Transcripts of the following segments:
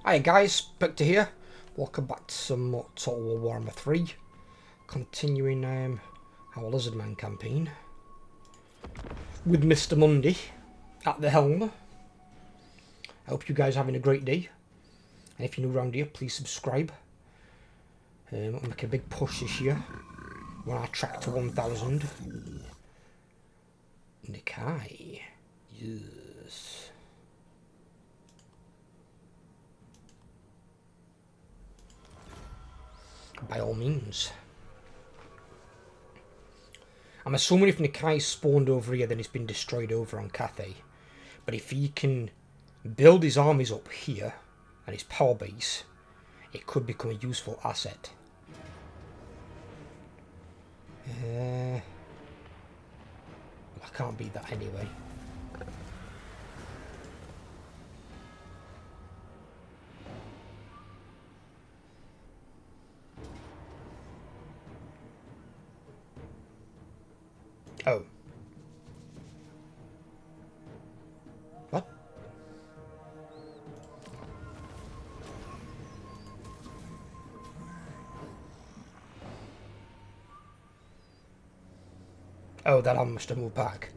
Hi guys, Spectre here. Welcome back to some more Total War Warhammer 3. Continuing our Lizardmen campaign. With Mazdamundi at the helm. I hope you guys are having a great day. And if you're new around here, please subscribe. I'll make a big push this year. When I track to 1,000. Nikai. Yes. By all means. I'm assuming if Nikai spawned over here, then it's been destroyed over on Cathay. But if he can build his armies up here, and his power base, it could become a useful asset. Well, I can't beat that anyway. Oh. What? Oh, that I must have moved back.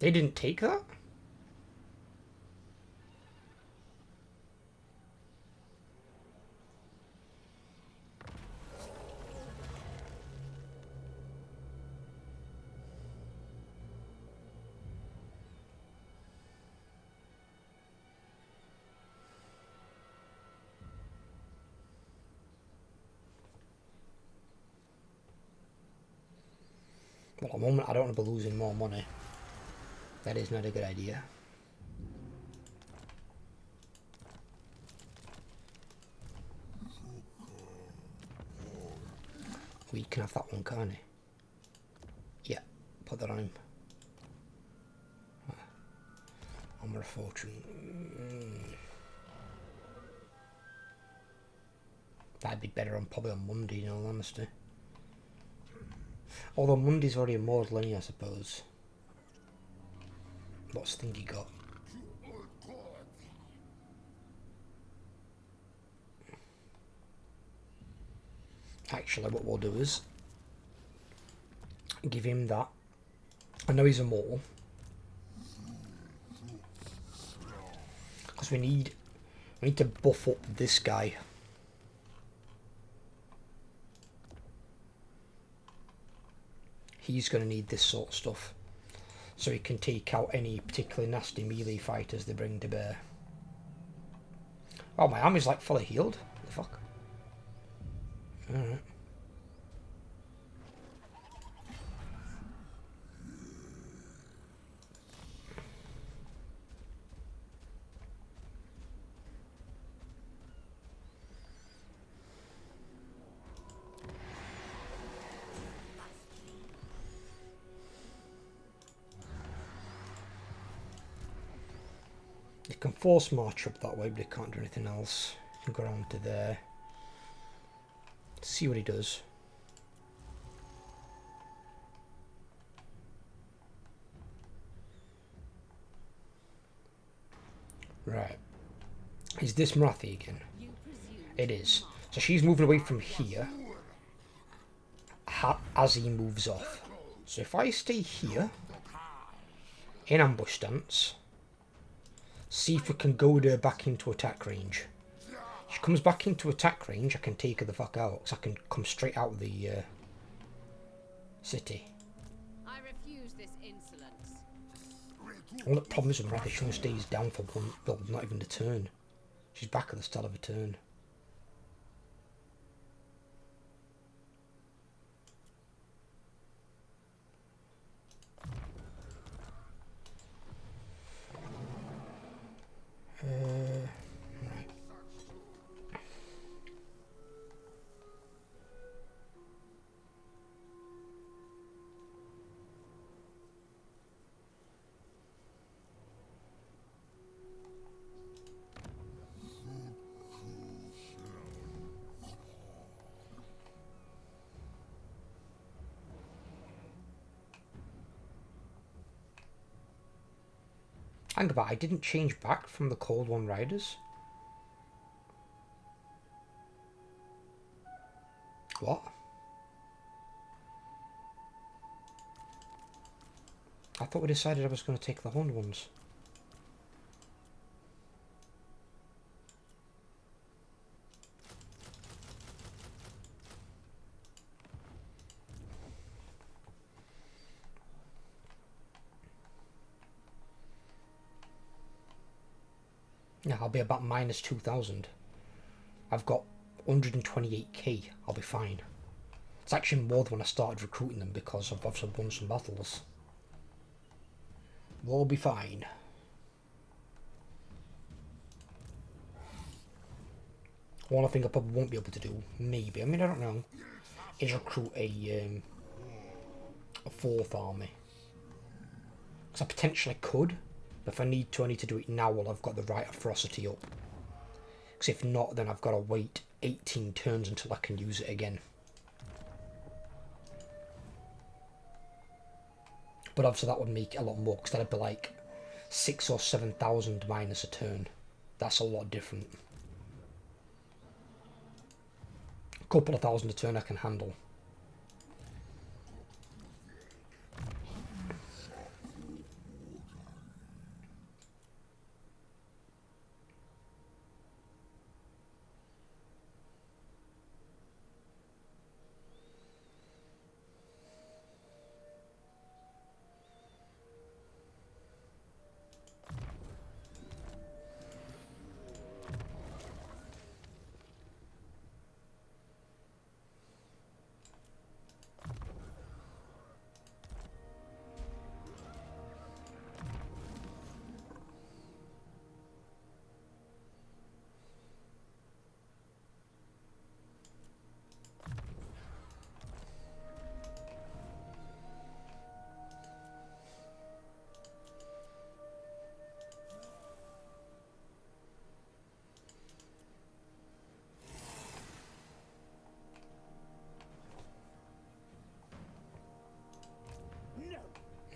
They didn't take that? Well, at the moment, I don't want to be losing more money. That is not a good idea. We can have that one, can't he? Yeah, put that on him. Armor of Fortune. That'd be better on probably on Monday, in all honesty. Although Monday's already Immortal, I suppose. What's the thing he got? Actually, what we'll do is give him that. I know he's Immortal. Because we need to buff up this guy. He's going to need this sort of stuff. So he can take out any particularly nasty melee fighters they bring to bear. Oh, my army's like fully healed. What the fuck? Alright. You can force march up that way, but you can't do anything else. You can go around to there. See what he does. Right. Is this Marathi again? It is. So she's moving away from here as he moves off. So if I stay here in ambush stance, see if we can goad her back into attack range. If she comes back into attack range, I can take her the fuck out, because I can come straight out of the city. I refuse this insolence. One of the problems with Marathi, she only stays down for one, well, not even a turn. She's back at the start of a turn. Right. Hang about, I didn't change back from the Cold One Riders. What? I thought we decided I was going to take the Horned ones. Yeah, I'll be about minus 2,000. I've got 128k. I'll be fine. It's actually more than when I started recruiting them because I've obviously won some battles. We'll be fine. One thing I probably won't be able to do, maybe, I mean I don't know, is recruit a 4th army. Because I potentially could, but if I need to do it now while I've got the right atrocity up. Because if not, then I've got to wait 18 turns until I can use it again. But obviously that would make it a lot more, because that'd be like 6,000 or 7,000 minus a turn. That's a lot different. A couple of thousand a turn I can handle.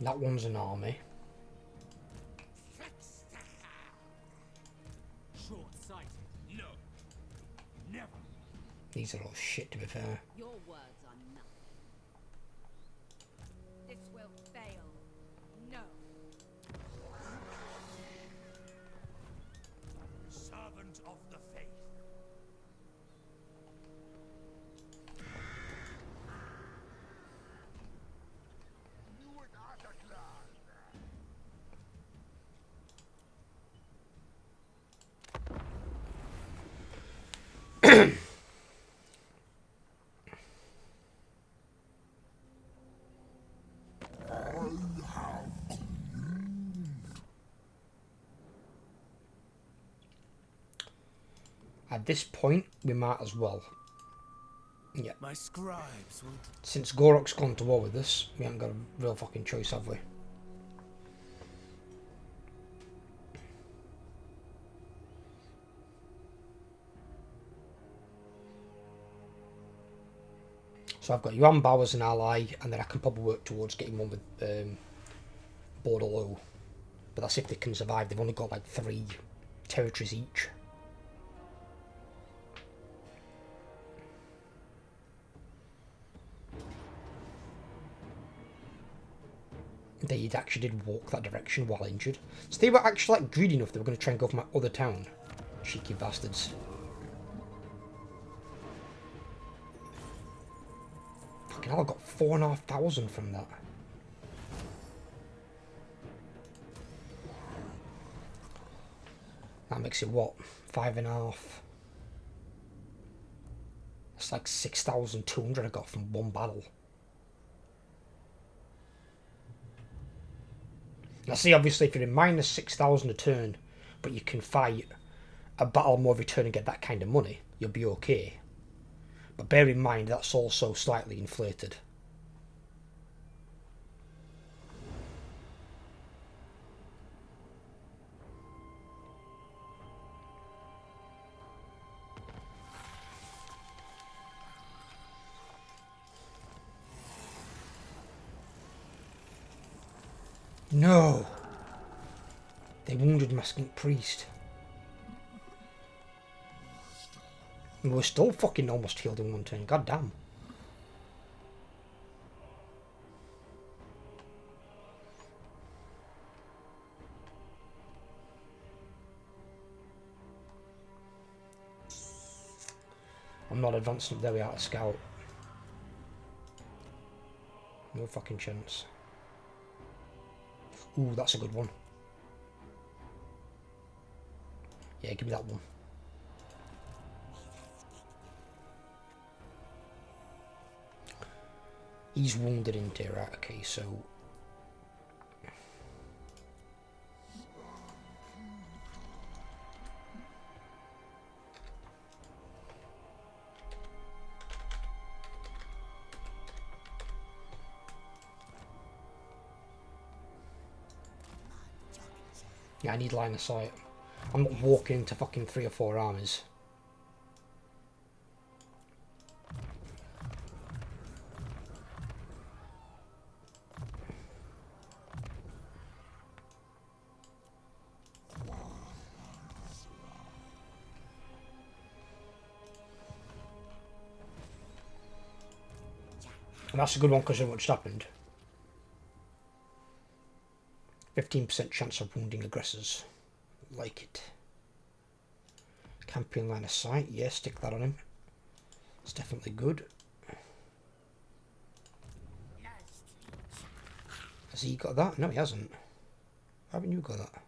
That one's an army. Short-sighted. No. Never. These are all shit, to be fair. Your words are nothing. This will fail. No. Servant of the faith. At this point, we might as well. Yeah. My scribes will. Since Gorok's gone to war with us, we haven't got a real fucking choice, have we? So I've got Yuan Bao as an ally, and then I can probably work towards getting one with Bordelot. But that's if they can survive. They've only got like 3 territories each. They actually did walk that direction while injured. So they were actually like greedy enough they were going to try and go for my other town. Cheeky bastards. Fucking hell, I got 4,500 from that. That makes it what? 5.5. That's like 6,200 I got from one battle. Now see, obviously if you're in minus 6,000 a turn, but you can fight a battle more every turn and get that kind of money, you'll be okay. But bear in mind that's also slightly inflated. No! They wounded my skink priest. And we're still fucking almost healed in one turn. God damn. I'm not advancing up there without a scout. No fucking chance. Ooh, that's a good one. Yeah, give me that one. He's wounded into it, right? Okay, so... yeah, I need line of sight. I'm not walking into fucking 3 or 4 armies. And that's a good one because of what just happened. 15% chance of wounding aggressors. Like it. Camping line of sight. Yeah, stick that on him. It's definitely good. Has he got that? No, he hasn't. Why haven't you got that?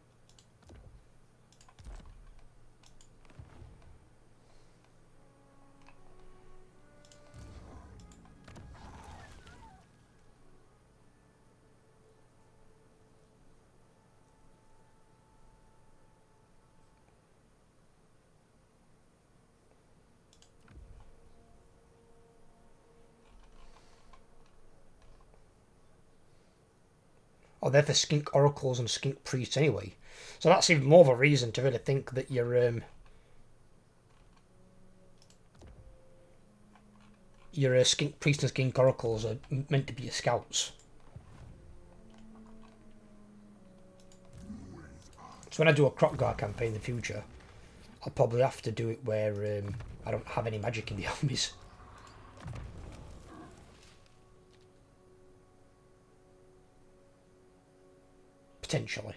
Oh, they're for skink oracles and skink priests anyway. So that's even more of a reason to really think that your skink priest and skink oracles are meant to be your scouts. So when I do a Crocgar campaign in the future, I'll probably have to do it where I don't have any magic in the armies. Potentially.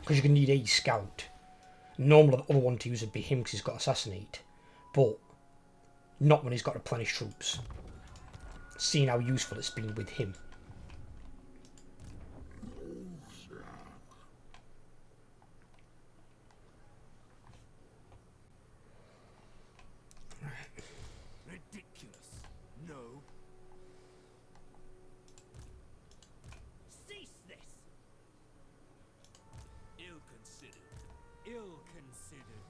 Because you're going to need a scout. Normally the other one to use would be him because he's got assassinate. But not when he's got replenish troops. Seeing how useful it's been with him. Ridiculous. No. Cease this. Ill-considered. Ill-considered.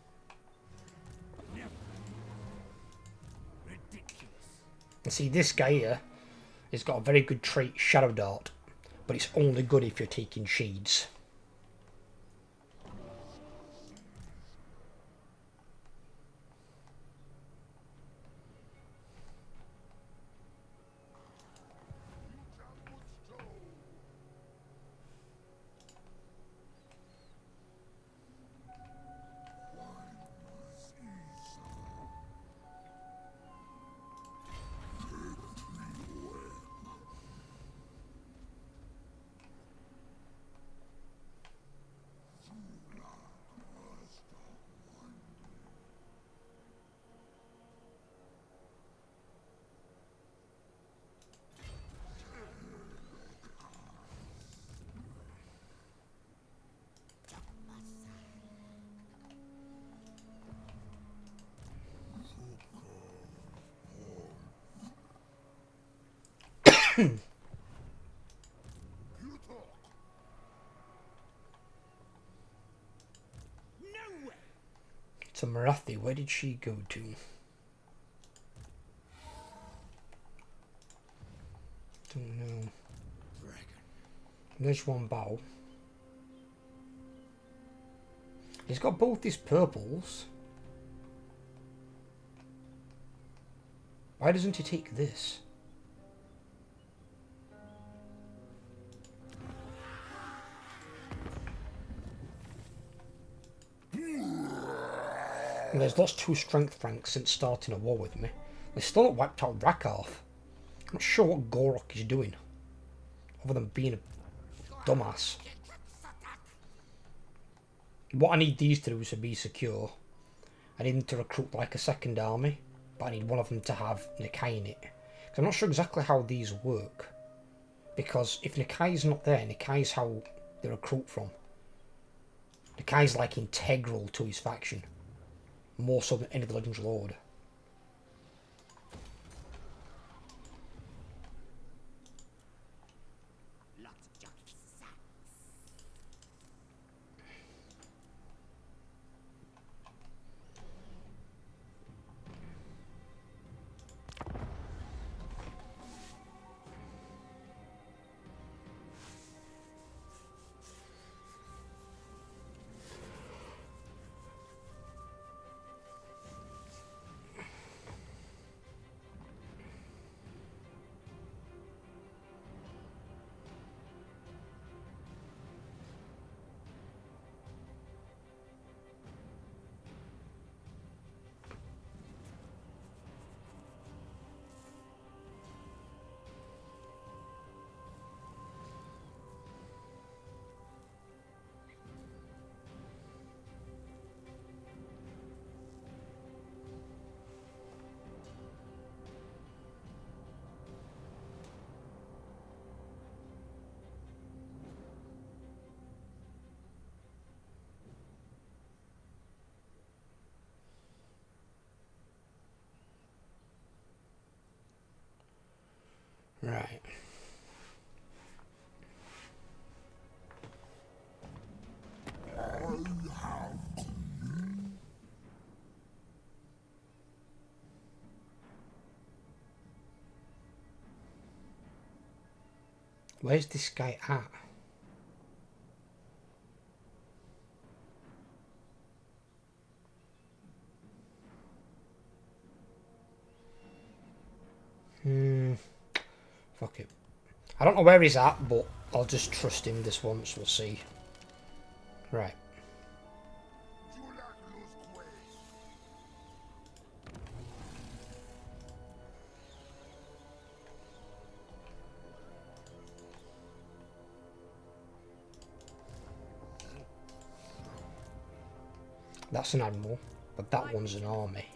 Never. Ridiculous. And see, this guy here has got a very good trait, Shadow Dart. But it's only good if you're taking shades. Nowhere. So Marathi, where did she go to? Don't know. Dragon. There's one bow. He's got both his purples. Why doesn't he take this? And there's lost 2 strength ranks since starting a war with me. They still not wiped out Rakarth. I'm not sure what Gorok is doing, other than being a dumbass. What I need these to do is to be secure. I need them to recruit like a second army, but I need one of them to have Nikai in it. Because I'm not sure exactly how these work. Because if Nikai's not there, Nikai's how they recruit from. Nikai's like integral to his faction. More so than any of the Legends Lord. Right. Where's this guy at? Fuck it. I don't know where he's at, but I'll just trust him this once, we'll see. Right. That's an admiral, but that one's an army.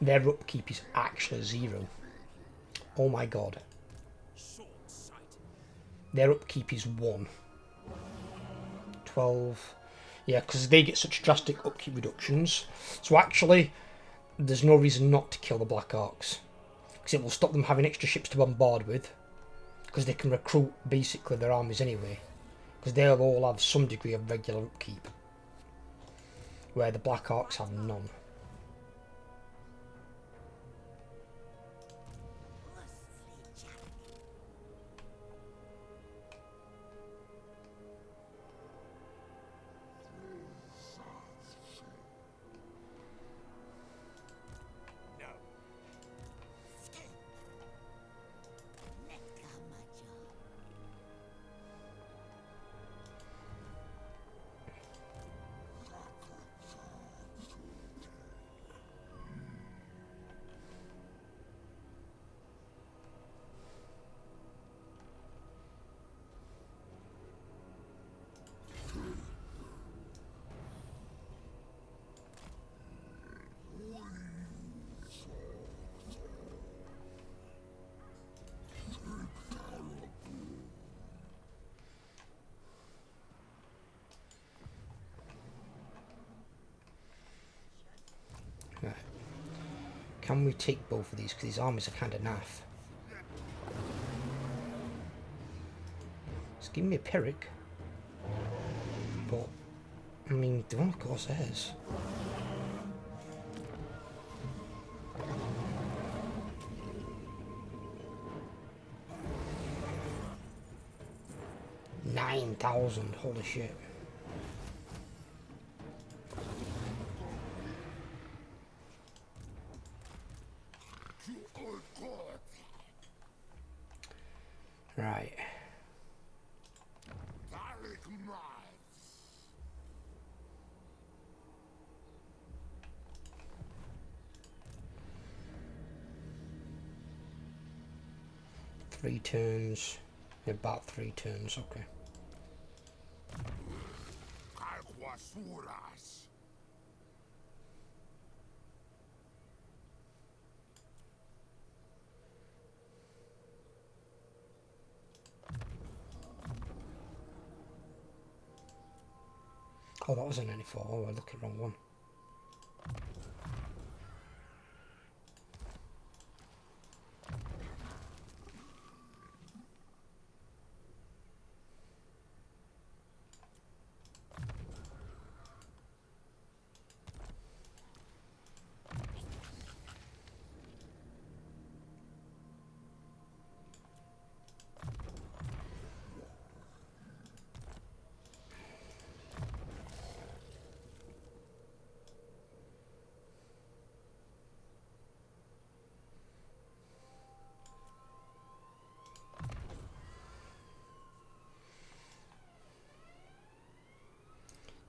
Their upkeep is actually 0. Oh my god. Their upkeep is 1. 12. Yeah, because they get such drastic upkeep reductions. So actually, there's no reason not to kill the Black Arcs. Because it will stop them having extra ships to bombard with. Because they can recruit basically their armies anyway. Because they'll all have some degree of regular upkeep. Where the Black Arcs have none. Right. Can we take both of these? Because these armies are kind of naff. Just give me a Pyrrhic. But, I mean, they won't cause theirs. $9,000, holy shit. Right. Three turns. About 3 turns, okay. Oh, that wasn't any 4. Oh, I looked at the wrong one.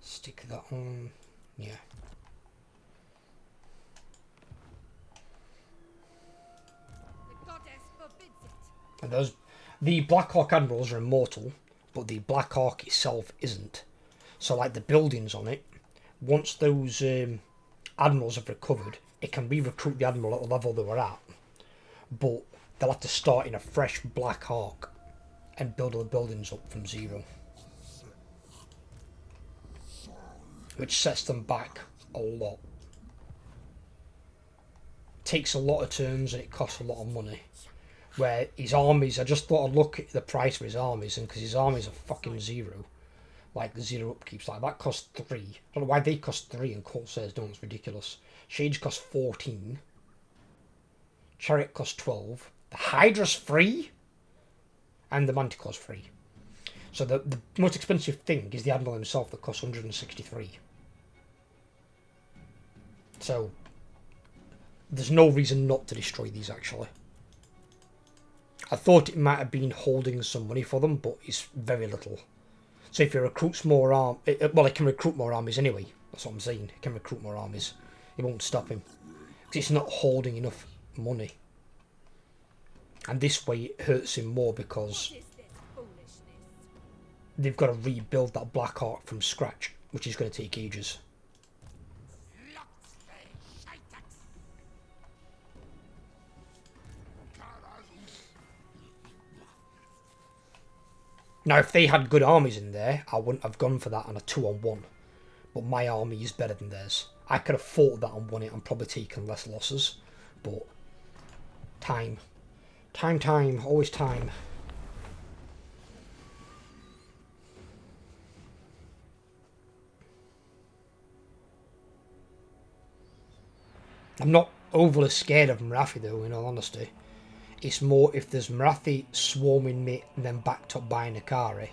Stick that on. Yeah. The goddess forbids it. And those, the Black Hawk Admirals are immortal, but the Black Hawk itself isn't. So, like the buildings on it, once those admirals have recovered, it can re-recruit the admiral at the level they were at, but they'll have to start in a fresh Black Hawk and build all the buildings up from 0, which sets them back a lot. Takes a lot of turns and it costs a lot of money. Where his armies, I just thought I'd look at the price for his armies, and because his armies are fucking 0, like the 0 upkeeps, like that costs 3. I don't know why they cost 3 and Corsairs don't, it's ridiculous. Shades cost 14. Chariot costs 12. The Hydra's free, and the Manticore's free. So the most expensive thing is the Admiral himself that costs 163. So there's no reason not to destroy these actually. I thought it might have been holding some money for them, but it's very little. So if he recruits more well, it can recruit more armies anyway. That's what I'm saying. It can recruit more armies. It won't stop him because it's not holding enough money. And this way it hurts him more because What is this foolishness? they've got to rebuild that Black Hawk from scratch, which is going to take ages. Now, if they had good armies in there, I wouldn't have gone for that on a 2-on-1. But my army is better than theirs. I could have fought that and won it and probably taken less losses. But time. Time. Always time. I'm not overly scared of Marathi though, in all honesty. It's more if there's Marathi swarming me and then backed up by Nakari.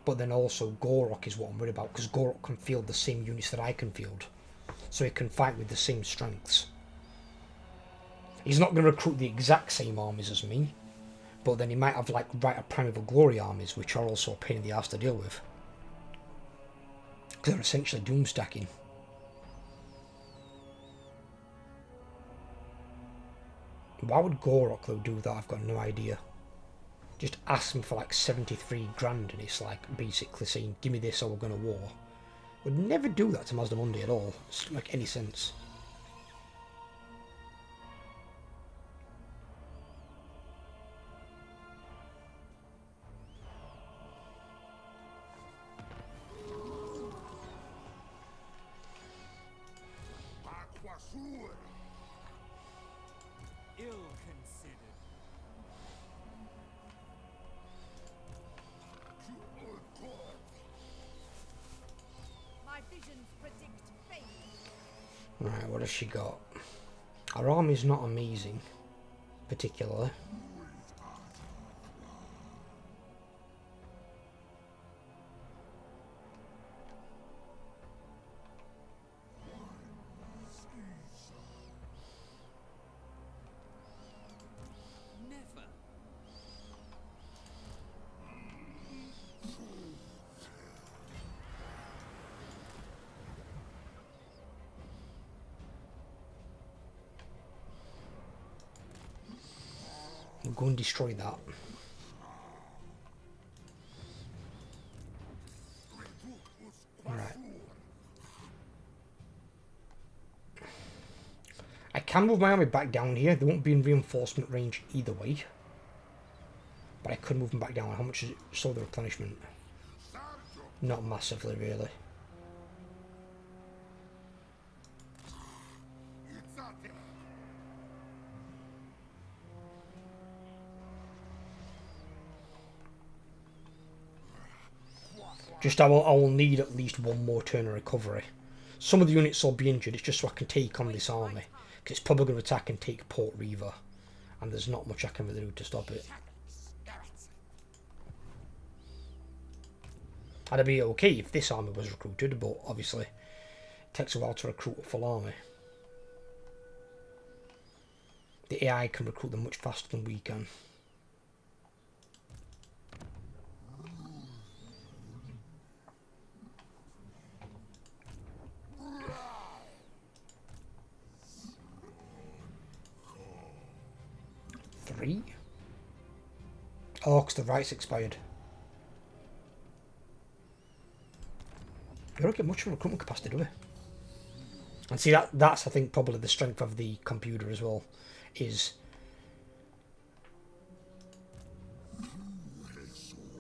But then also Gorok is what I'm worried about, because Gorok can field the same units that I can field. So he can fight with the same strengths. He's not going to recruit the exact same armies as me, but then he might have like Rite of Primeval Glory armies, which are also a pain in the ass to deal with. Because they're essentially doom stacking. Why would Gorok though do that? I've got no idea. Just ask him for like 73 grand and it's like basically saying, give me this or we're going to war. Would never do that to Mazdamundi at all. It doesn't make any sense. Ill-considered. My visions predict fate. Right, what has she got? Her army's not amazing, particularly. Never. go and destroy that. Right. I can move my army back down here. They won't be in reinforcement range either way. But I could move them back down. How much is it? So the replenishment? Not massively, really. Just I will need at least one more turn of recovery. Some of the units will be injured. It's just so I can take on this army. Because it's probably going to attack and take Port Reaver. And there's not much I can really do to stop it. I'd be okay if this army was recruited, but obviously it takes a while to recruit a full army. The AI can recruit them much faster than we can. Three? Oh, because the rights expired. We don't get much of a recruitment capacity, do we? And see, that's I think probably the strength of the computer as well, is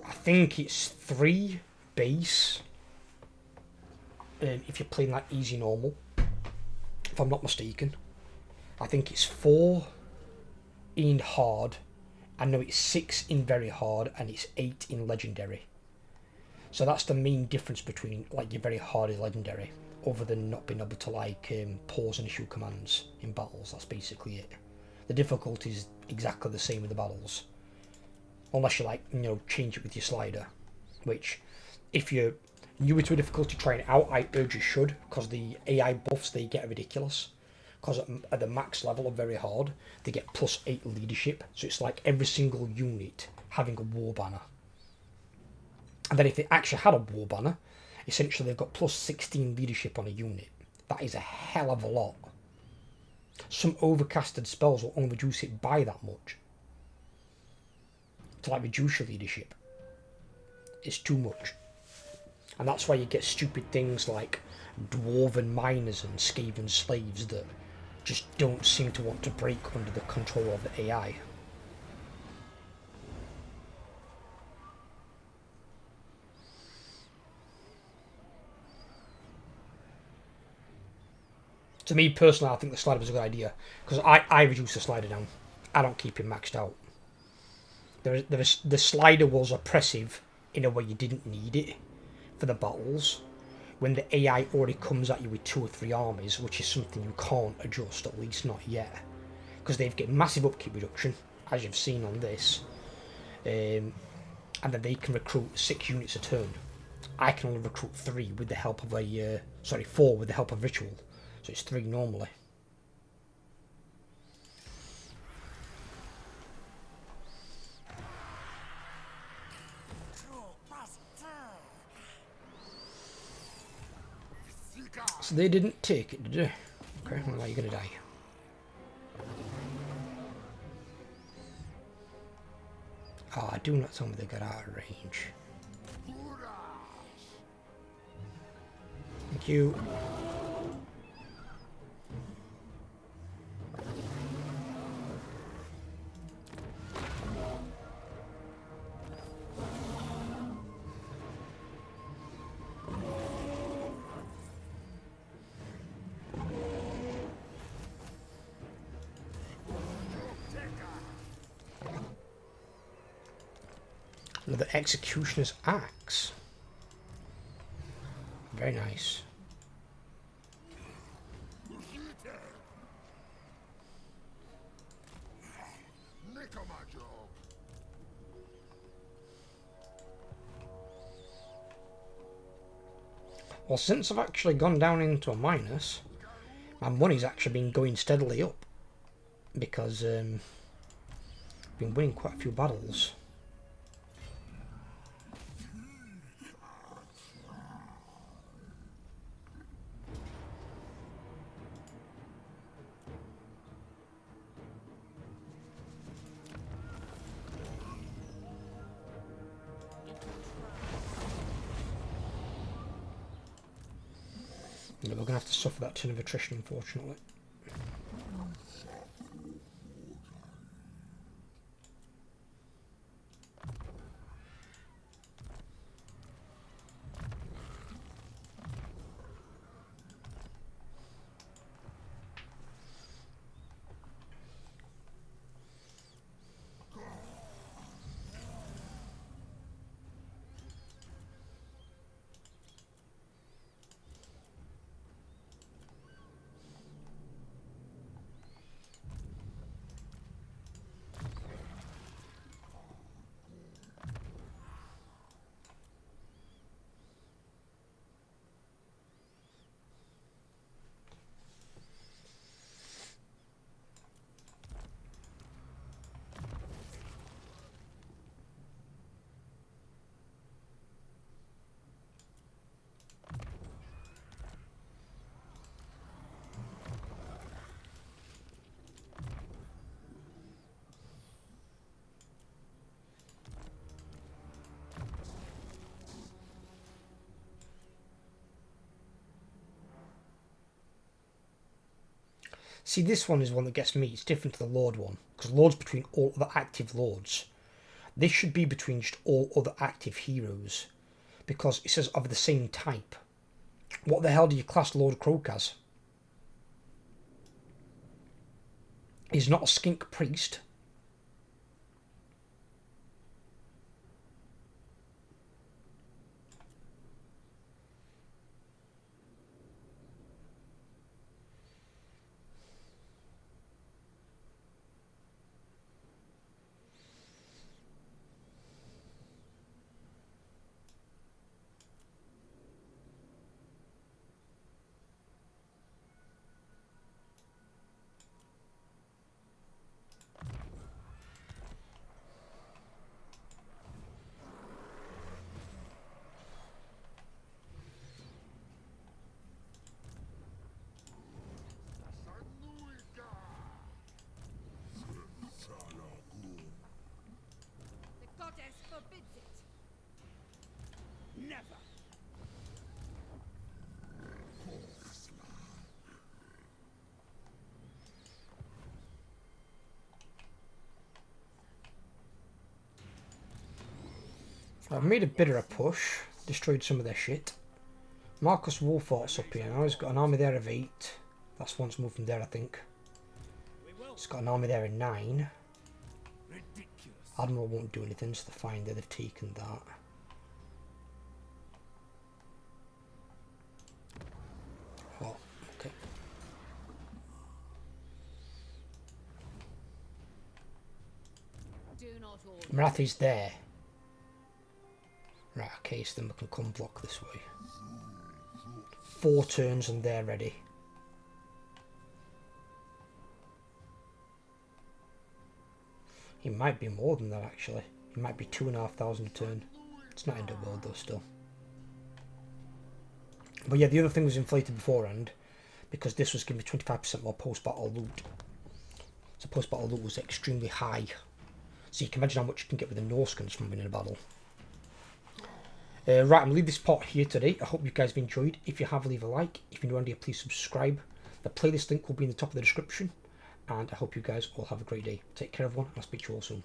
I think it's 3 base if you're playing like easy normal, if I'm not mistaken. I think it's 4 in hard, I know it's 6 in very hard, and it's 8 in legendary. So that's the main difference between like your very hard and legendary, other than not being able to like pause and issue commands in battles. That's basically it. The difficulty is exactly the same with the battles, unless you like, you know, change it with your slider, which if you're newer to a difficulty trying it out, I urge you should, because the AI buffs they get are ridiculous. Because at the max level of very hard, they get +8 leadership, so it's like every single unit having a war banner. And then if they actually had a war banner, essentially they've got +16 leadership on a unit. That is a hell of a lot. Some overcasted spells will only reduce it by that much. To like reduce your leadership. It's too much. And that's why you get stupid things like dwarven miners and Skaven slaves that just don't seem to want to break under the control of the AI. To me personally, I think the slider was a good idea, because I reduced the slider down. I don't keep him maxed out. The slider was oppressive in a way you didn't need it for the battles, when the AI already comes at you with 2 or 3 armies, which is something you can't adjust, at least not yet, because they've got massive upkeep reduction, as you've seen on this, and then they can recruit 6 units a turn. I can only recruit 3 with the help of 4 with the help of ritual. So it's 3 normally. So they didn't take it, did they? Okay, well now you're gonna die. Ah, do not tell me they got out of range. Thank you. Another Executioner's Axe. Very nice. Well, since I've actually gone down into a minus, my money's actually been going steadily up, because I've been winning quite a few battles. Yeah, we're going to have to suffer that turn of attrition, unfortunately. See, this one is one that gets me. It's different to the Lord one, because Lord's between all other active Lords. This should be between just all other active heroes, because it says of the same type. What the hell do you class Lord Croak as? He's not a skink priest. The goddess forbids it. Never. I've made a bit of a push, destroyed some of their shit. Marcus Wolfort's up here now. He's got an army there of 8. That's once moved from there, I think. He's got an army there of 9. Ridiculous. Admiral won't do anything, so they're fine there. They've taken that. Oh, okay. Do not order. Marathi's there. Right, okay, so then we can come block this way. 4 turns and they're ready. He might be more than that, actually. He might be 2,500 a turn. It's not end of world though, still. But yeah, the other thing was inflated beforehand, because this was giving me 25% more post-battle loot. So post-battle loot was extremely high. So you can imagine how much you can get with the Norskins from winning a battle. Right, I'm going to leave this part here today. I hope you guys have enjoyed. If you have, leave a like. If you're new around here, please subscribe. The playlist link will be in the top of the description. And I hope you guys all have a great day. Take care, everyone. I'll speak to you all soon.